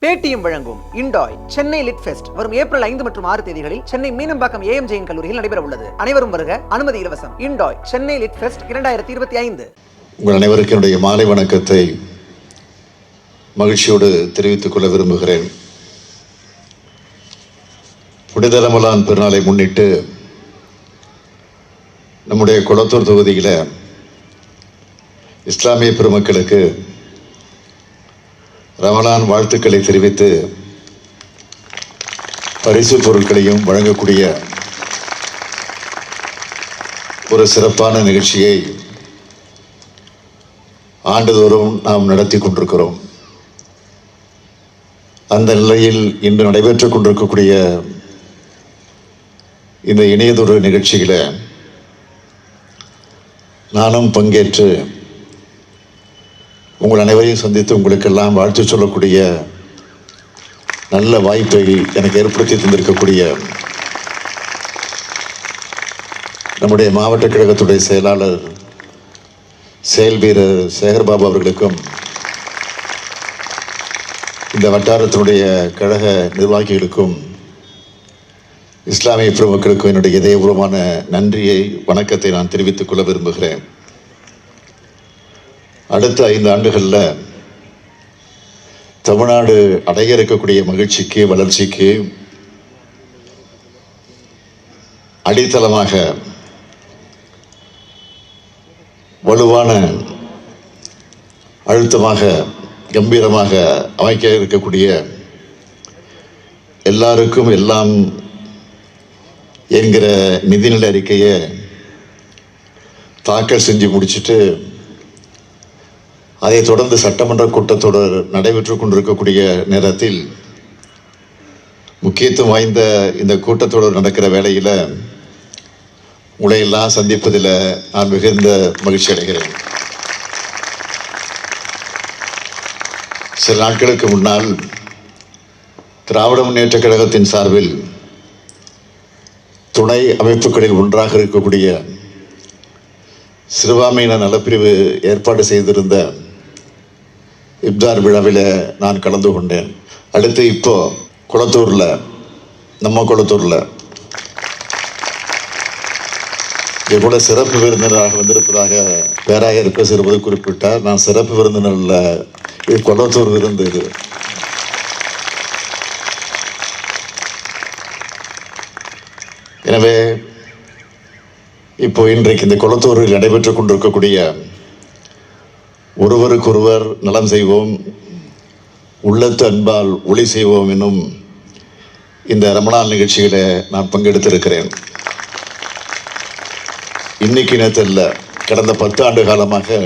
Paytm வழங்கும் இண்டாய் Chennai lid fest வரும் April 5 மற்றும் 6 தேதிகளில் சென்னை மீனம்பாக்கம் ஏஎம் ஜெயின் கல்லூரியில் நடைபெற உள்ளது. அனைவரும் வருக, அனுமதி இலவசம். இண்டாய் சென்னை லிட் ஃபெஸ்ட் 2025. உங்கள் அனைவருக்கும் என்னுடைய மாலை வணக்கத்தை மகிழ்ச்சியோடு தெரிவித்துக் கொள்ள விரும்புகிறேன். புனித ரமலான் பெருநாளை முன்னிட்டு நம்முடைய கொளத்தூர் தொகுதியில் இஸ்லாமிய பெருமக்களுக்கு ரமலான் வாழ்த்துக்களை தெரிவித்து பரிசு பொருட்களையும் வழங்கக்கூடிய ஒரு சிறப்பான நிகழ்ச்சியை ஆண்டுதோறும் நாம் நடத்தி கொண்டிருக்கிறோம். அந்த நிலையில் இன்று நடைபெற்றுக் கொண்டிருக்கக்கூடிய இந்த இணையதொரு நிகழ்ச்சியில நானும் பங்கேற்று உங்கள் அனைவரையும் சந்தித்து உங்களுக்கெல்லாம் வாழ்த்து சொல்லக்கூடிய நல்ல வாய்ப்பை எனக்கு ஏற்படுத்தி தந்திருக்கக்கூடிய நம்முடைய மாவட்ட கழகத்துடைய செயலாளர் செயல் வீரர் சேகர்பாபு அவர்களுக்கும் இந்த வட்டாரத்தினுடைய கழக நிர்வாகிகளுக்கும் இஸ்லாமிய பெருமக்களுக்கும் என்னுடைய இதயபூர்வமான நன்றியை வணக்கத்தை நான் தெரிவித்துக் கொள்ள விரும்புகிறேன். அடுத்த 5 ஆண்டுகளில் தமிழ்நாடு அடைய இருக்கக்கூடிய மகிழ்ச்சிக்கு வளர்ச்சிக்கு அடித்தளமாக வலுவான அழுத்தமாக கம்பீரமாக அமைக்க இருக்கக்கூடிய எல்லாருக்கும் எல்லாம் என்கிற நிதிநிலை அறிக்கையை தாக்கல் செஞ்சு முடிச்சுட்டு அதை தொடர்ந்து சட்டமன்ற கூட்டத்தொடர் நடைபெற்றுக் கொண்டிருக்கக்கூடிய நேரத்தில் முக்கியத்துவம் வாய்ந்த இந்த கூட்டத்தொடர் நடக்கிற வேளையில் உங்களை எல்லாம் சந்திப்பதில் நான் மிகுந்த மகிழ்ச்சி அடைகிறேன். சில நாட்களுக்கு முன்னால் திராவிட முன்னேற்ற கழகத்தின் சார்பில் துணை அமைப்புகளில் ஒன்றாக இருக்கக்கூடிய சிறுபான்மையினர் நலப்பிரிவு ஏற்பாடு செய்திருந்த இப்தார் விழாவில் நான் கலந்து கொண்டேன். அடுத்து இப்போ நம்ம கொளத்தூரில் இது கூட சிறப்பு விருந்தினராக வந்திருப்பதாக பேராயர் பேசுவது குறிப்பிட்டார். நான் சிறப்பு விருந்தினரில் இது கொளத்தூர் விருந்து. இது எனவே இப்போ இன்றைக்கு இந்த கொளத்தூரில் நடைபெற்றுக் கொண்டிருக்கக்கூடிய ஒருவருக்கொருவர் நலம் செய்வோம், உள்ளத்து அன்பால் ஒளி செய்வோம் என்னும் இந்த ரமலான் நிகழ்ச்சியில நான் பங்கெடுத்திருக்கிறேன். இன்னைக்கு நேரத்தில் கடந்த 10 ஆண்டு காலமாக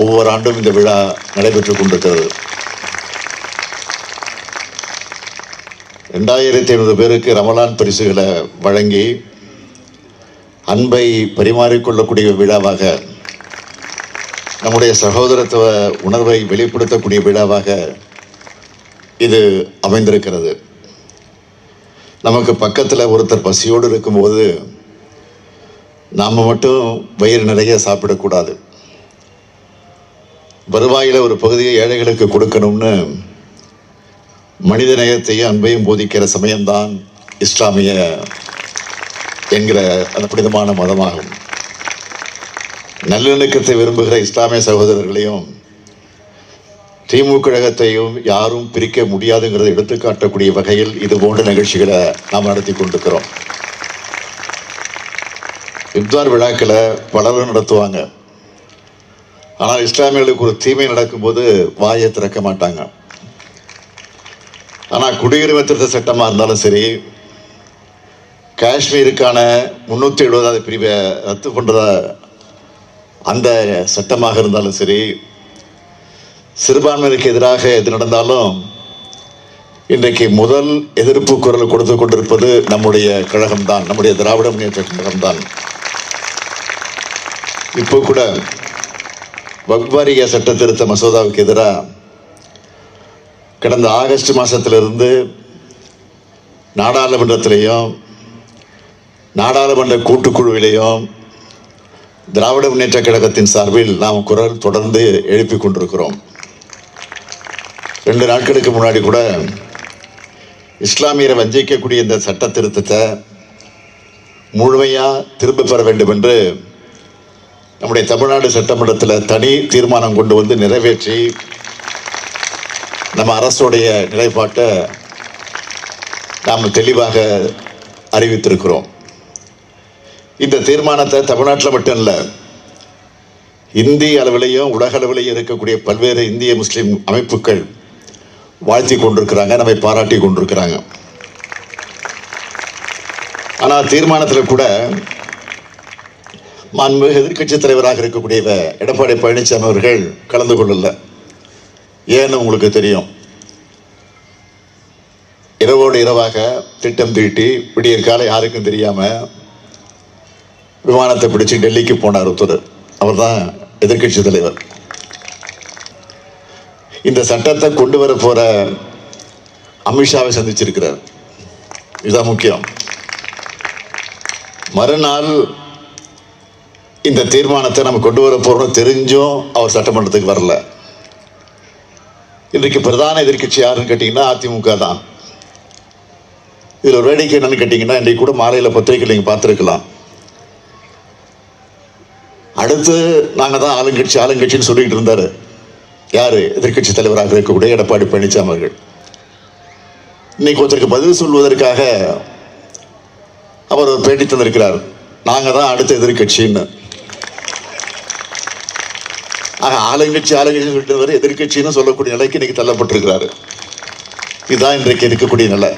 ஒவ்வொரு ஆண்டும் இந்த விழா நடைபெற்றுக் கொண்டிருக்கிறது. 2500 பேருக்கு ரமலான் பரிசுகளை வழங்கி அன்பை பரிமாறிக்கொள்ளக்கூடிய விழாவாக, நம்முடைய சகோதரத்துவ உணர்வை வெளிப்படுத்தக்கூடிய விழாவாக இது அமைந்திருக்கிறது. நமக்கு பக்கத்தில் ஒருத்தர் பசியோடு இருக்கும்போது நாம் மட்டும் வயிறு நிறைய சாப்பிடக்கூடாது. வருவாயில் ஒரு பகுதியை ஏழைகளுக்கு கொடுக்கணும்னு மனித நேயத்தையும் அன்பையும் போதிக்கிற சமயம்தான் இஸ்லாமிய என்கிற அந்த புனிதமான மதமாகும். நல்லிணக்கத்தை விரும்புகிற இஸ்லாமிய சகோதரர்களையும் திமுக கழகத்தையும் யாரும் பிரிக்க முடியாதுங்கிறதை எடுத்துக்காட்டக்கூடிய வகையில் இது போன்ற நிகழ்ச்சிகளை நாம் நடத்தி கொண்டிருக்கிறோம். இப்தார் விழாக்களை பலரும் நடத்துவாங்க. ஆனால் இஸ்லாமியர்களுக்கு ஒரு தீமை நடக்கும்போது வாயை திறக்க மாட்டாங்க. ஆனால் குடியுரிமை திருத்த சட்டமாக இருந்தாலும் சரி, காஷ்மீருக்கான 370வது பிரிவை ரத்து பண்ணுற அந்த சட்டமாக இருந்தாலும் சரி, சிறுபான்மையினருக்கு எதிராக எது நடந்தாலும் இன்றைக்கு முதல் எதிர்ப்பு குரல் கொடுத்து கொண்டிருப்பது நம்முடைய கழகம்தான், நம்முடைய திராவிட முன்னேற்ற கழகம்தான். இப்போ கூட வக்ஃப் சட்ட திருத்த மசோதாவுக்கு எதிராக கடந்த ஆகஸ்ட் மாதத்திலிருந்து நாடாளுமன்றத்திலையும் நாடாளுமன்ற கூட்டுக்குழுவிலையும் திராவிட முன்னேற்ற கழகத்தின் சார்பில் நாம் குரல் தொடர்ந்து எழுப்பிக் கொண்டிருக்கிறோம். 2 நாட்களுக்கு முன்னாடி கூட இஸ்லாமியரை வஞ்சிக்கக்கூடிய இந்த சட்ட திருத்தத்தை முழுமையாக திரும்ப பெற வேண்டும் என்று நம்முடைய தமிழ்நாடு சட்டமன்றத்தில் தனி தீர்மானம் கொண்டு வந்து நிறைவேற்றி நம்ம அரசுடைய நிலைப்பாட்டை நாம் தெளிவாக அறிவித்திருக்கிறோம். இந்த தீர்மானத்தை தமிழ்நாட்டில் மட்டும் இல்லை, இந்திய அளவிலையும் உலக அளவிலையும் இருக்கக்கூடிய பல்வேறு இந்திய முஸ்லீம் அமைப்புகள் வாழ்த்தி கொண்டிருக்கிறாங்க, நம்மை பாராட்டி கொண்டிருக்கிறாங்க. ஆனால் தீர்மானத்தில் கூட மாண்புமிகு எதிர்க்கட்சித் தலைவராக இருக்கக்கூடிய எடப்பாடி பழனிசாமி அவர்கள் கலந்து கொள்ளல. ஏன்னு உங்களுக்கு தெரியும். இரவோடு இரவாக திட்டம் தீட்டி விடியற் காலை யாருக்கும் தெரியாம விமானத்தை பிடிச்சு டெல்லிக்கு போனார் ஒருத்தர். அவர் தான் எதிர்க்கட்சி தலைவர். இந்த சட்டத்தை கொண்டு வர போற அமித்ஷாவை சந்திச்சிருக்கிறார். இதுதான் முக்கியம். மறுநாள் இந்த தீர்மானத்தை நம்ம கொண்டு வர போறோம் தெரிஞ்சும் அவர் சட்டமன்றத்துக்கு வரல. இன்றைக்கு பிரதான எதிர்க்கட்சி யாருன்னு கேட்டீங்கன்னா அதிமுக தான். இதில் ஒரு வேடிக்கை என்னன்னு கேட்டீங்கன்னா, இன்றைக்கு கூட மாலையில் பத்திரிகையில் நீங்கள் பார்த்துருக்கலாம். அடுத்து நாங்கள் தான் ஆளுங்கட்சின்னு சொல்லிக்கிட்டு இருந்தார் யார்? எதிர்க்கட்சி தலைவராக இருக்கக்கூடிய எடப்பாடி பழனிசாமி அவர்கள். இன்னைக்கு ஒருத்தருக்கு பதில் சொல்வதற்காக அவர் ஒரு பேட்டி தந்திருக்கிறார், நாங்கள் தான் அடுத்த எதிர்க்கட்சின்னு. ஆக ஆளுங்கட்சி சொல்லிட்டு எதிர்க்கட்சின்னு சொல்லக்கூடிய நிலைக்கு இன்னைக்கு தள்ளப்பட்டிருக்கிறாரு. இதுதான் இன்றைக்கு இருக்கக்கூடிய நிலை.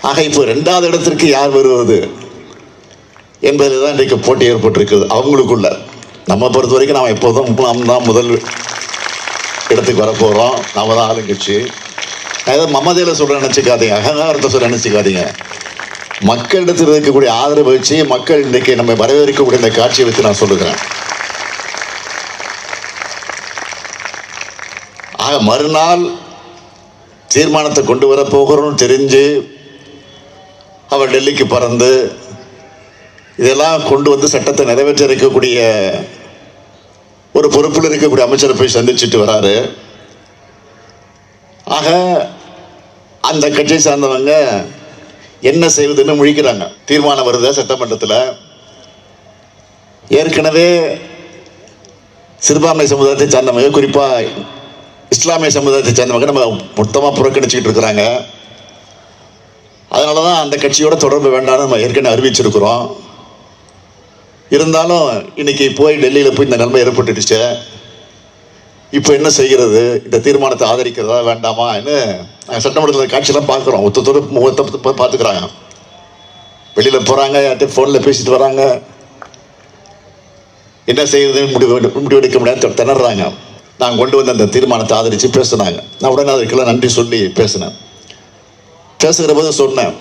ஆக இப்போ 2வது இடத்திற்கு யார் வருவது என்பதில் தான் இன்றைக்கு போட்டி ஏற்பட்டிருக்கிறது அவங்களுக்குள்ள. நம்ம பொறுத்த வரைக்கும் நாம் எப்போதும் நாம் தான் முதல் இடத்துக்கு வரப்போகிறோம், நாம தான் ஆளுங்கட்சி. நான் ஏதாவது மமதையில் சொல்ல நினச்சிக்காதீங்க, அகங்காரத்தை சொல்ல நினச்சிக்காதீங்க. மக்களிடத்தில் இருக்கக்கூடிய ஆதரவு வச்சு மக்கள் இன்றைக்கு நம்ம வரவேற்கக்கூடிய இந்த காட்சியை வச்சு நான் சொல்லுகிறேன். ஆக மறுநாள் தீர்மானத்தை கொண்டு வர போகிறோம்னு தெரிஞ்சு அவர் டெல்லிக்கு பறந்து இதெல்லாம் கொண்டு வந்து சட்டத்தை நிறைவேற்ற இருக்கக்கூடிய ஒரு பொறுப்பில் இருக்கக்கூடிய அமைச்சரை போய் சந்திச்சுட்டு வராரு. ஆக அந்த கட்சியை சார்ந்தவங்க என்ன செய்வதுன்னு முழிக்கிறாங்க. தீர்மானம் வருது சட்டமன்றத்தில். ஏற்கனவே சிறுபான்மை சமுதாயத்தை சார்ந்தவங்க, குறிப்பாக இஸ்லாமிய சமுதாயத்தை சேர்ந்தவங்க நம்ம மொத்தமாக புறக்கணிச்சுக்கிட்டு இருக்கிறாங்க. அதனால தான் அந்த கட்சியோட தொடர்பு வேண்டாம்னு நம்ம ஏற்கனவே அறிவிச்சிருக்கிறோம். இருந்தாலும் இன்னைக்கு போய் டெல்லியில் போய் இந்த நிலைமை ஏற்பட்டுடுச்சு. இப்போ என்ன செய்கிறது? இந்த தீர்மானத்தை ஆதரிக்கிறதா வேண்டாமான்னு நாங்கள் சட்டமன்றத்தில் காட்சியெல்லாம் பார்க்குறோம். ஒருத்தர் முகத்தை பார்த்துக்கிறாங்க. வெளியில் போகிறாங்க, யார்கிட்ட ஃபோனில் பேசிட்டு வராங்க. என்ன செய்யறதுன்னு முடிவெடுக்க முடியாது, திணறாங்க. நான் கொண்டு வந்த அந்த தீர்மானத்தை ஆதரித்து பேசினாங்க. நான் உடனே அதுக்கெல்லாம் நன்றி சொல்லி பேசினேன். பேசுகிற போது சொன்னேன்,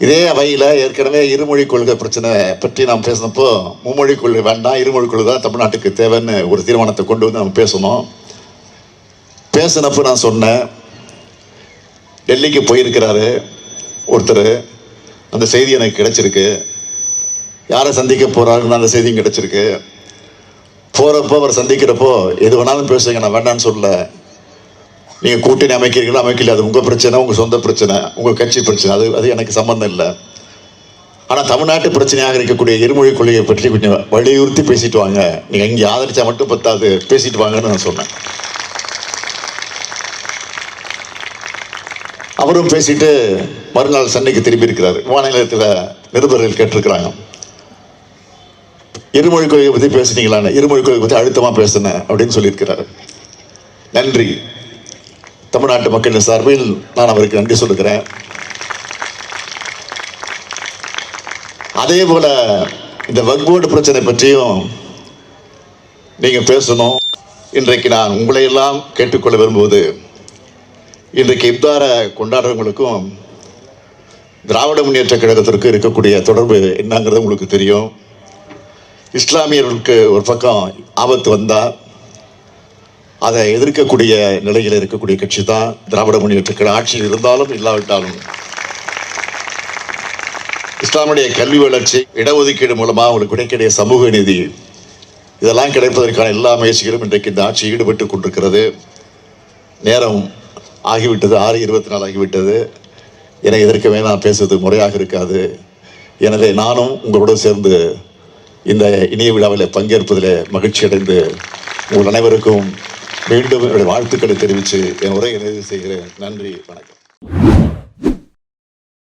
இதே அவையில் ஏற்கனவே இருமொழி கொள்கை பிரச்சனை பற்றி நாம் பேசினப்போ மும்மொழி கொள்கை வேண்டாம், இருமொழி கொள்கை தான் தமிழ்நாட்டுக்கு தேவைன்னு ஒரு தீர்மானத்தை கொண்டு வந்து நம்ம பேசணும். பேசினப்போ நான் சொன்னேன், டெல்லிக்கு போயிருக்கிறாரு ஒருத்தர், அந்த செய்தி எனக்கு கிடைச்சிருக்கு. யாரை சந்திக்க போகிறாருன்னு அந்த செய்தியும் கிடைச்சிருக்கு. போகிறப்போ அவர் சந்திக்கிறப்போ எது வேணாலும் பேசுங்க, நான் வேண்டான்னு சொல்ல. நீங்கள் கூட்டணி அமைக்கிறீங்களோ அமைக்கல, அது உங்கள் பிரச்சனை, உங்கள் சொந்த பிரச்சனை, உங்கள் கட்சி பிரச்சனை, அது எனக்கு சம்மந்தம் இல்லை. ஆனால் தமிழ்நாட்டு பிரச்சனையாக இருக்கக்கூடிய இருமொழி கொள்கையை பற்றி கொஞ்சம் வலியுறுத்தி பேசிட்டு வாங்க. நீங்கள் இங்கே ஆதரிச்சா மட்டும் பத்தாது, பேசிட்டு வாங்கன்னு நான் சொன்னேன். அவரும் பேசிட்டு மறுநாள் சென்னைக்கு திரும்பி இருக்கிறாரு. விமான நிலையத்தில் நிருபர்கள் கேட்டிருக்கிறாங்க, இருமொழி கொள்கையை பற்றி பேசுனீங்களான்னு. இருமொழி கொள்கை பற்றி அழுத்தமாக பேசினேன் அப்படின்னு சொல்லியிருக்கிறாரு. நன்றி. தமிழ்நாட்டு மக்களின் சார்பில் நான் அவருக்கு நன்றி சொல்லுகிறேன். அதே போல இந்த வக்ஃப் பிரச்சனை பற்றியும் நீங்க பேசணும். இன்றைக்கு நான் உங்களை எல்லாம் கேட்டுக்கொள்ள விரும்புவது, இன்றைக்கு இப்தார கொண்டாடுறவங்களுக்கும் திராவிட முன்னேற்ற கழகத்திற்கு இருக்கக்கூடிய தொடர்பு என்னங்கிறது உங்களுக்கு தெரியும். இஸ்லாமியர்களுக்கு ஒரு பக்கம் ஆபத்து வந்தால் அதை எதிர்க்கக்கூடிய நிலையில் இருக்கக்கூடிய கட்சி தான் திராவிட முன்னேற்ற கழகம். ஆட்சியில் இருந்தாலும் இல்லாவிட்டாலும் இஸ்லாமுடைய கல்வி வளர்ச்சி, இடஒதுக்கீடு மூலமாக அவங்களுக்கு கிடைக்கக்கூடிய சமூக நீதி, இதெல்லாம் கிடைப்பதற்கான எல்லா முயற்சிகளும் இன்றைக்கு இந்த ஆட்சி ஈடுபட்டு கொண்டிருக்கிறது. நேரம் ஆகிவிட்டது, 6:24 ஆகிவிட்டது. எனக்கு இதற்கு மேல் நான் பேசுவது முறையாக இருக்காது. எனவே நானும் உங்களோடு சேர்ந்து இந்த இனிய விழாவில் பங்கேற்பதில் மகிழ்ச்சி அடைந்து உங்கள் அனைவருக்கும் மீண்டும் என்னுடைய வாழ்த்துக்களை தெரிவித்து என் உரையை நிறைவு செய்கிறேன். நன்றி, வணக்கம்.